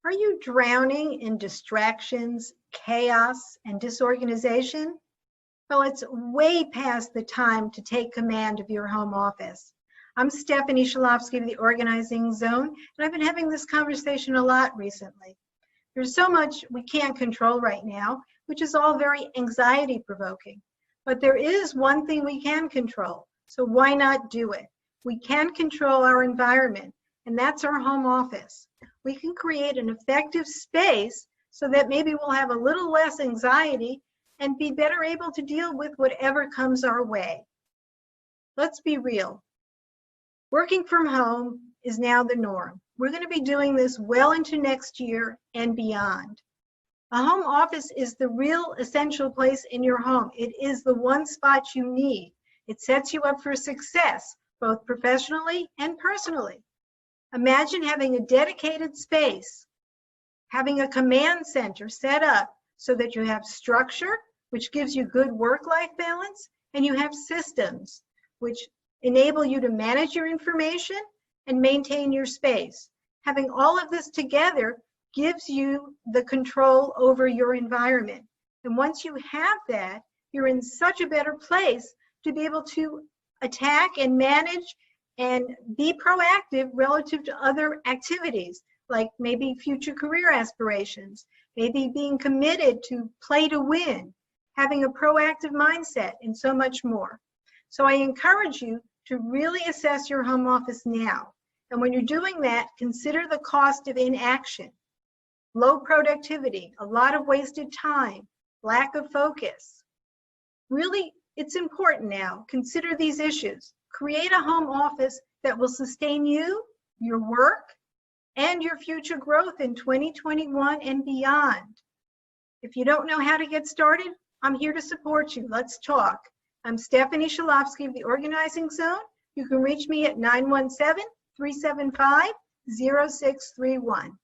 Are you drowning in distractions, chaos, and disorganization? Well, it's way past the time to take command of your home office. I'm Stephanie Shalofsky of the Organizing Zone, and I've been having this conversation a lot recently. There's so much we can't control right now, which is all very anxiety-provoking. But there is one thing we can control, so why not do it? We can control our environment, and that's our home office. We can create an effective space so that maybe we'll have a little less anxiety and be better able to deal with whatever comes our way. Let's be real. Working from home is now the norm. We're going to be doing this well into next year and beyond. A home office is the real essential place in your home. It is the one spot you need. It sets you up for success, both professionally and personally. Imagine having a dedicated space, having a command center set up so that you have structure, which gives you good work-life balance, and you have systems, which enable you to manage your information and maintain your space. Having all of this together gives you the control over your environment. And once you have that, you're in such a better place to be able to attack and manage and be proactive relative to other activities, like maybe future career aspirations, maybe being committed to play to win, having a proactive mindset, and so much more. So I encourage you to really assess your home office now. And when you're doing that, consider the cost of inaction, low productivity, a lot of wasted time, lack of focus. Really, it's important now. Consider these issues. Create a home office that will sustain you, your work, and your future growth in 2021 and beyond. If you don't know how to get started, I'm here to support you. Let's talk. I'm Stephanie Shalofsky of the Organizing Zone. You can reach me at 917-375-0631.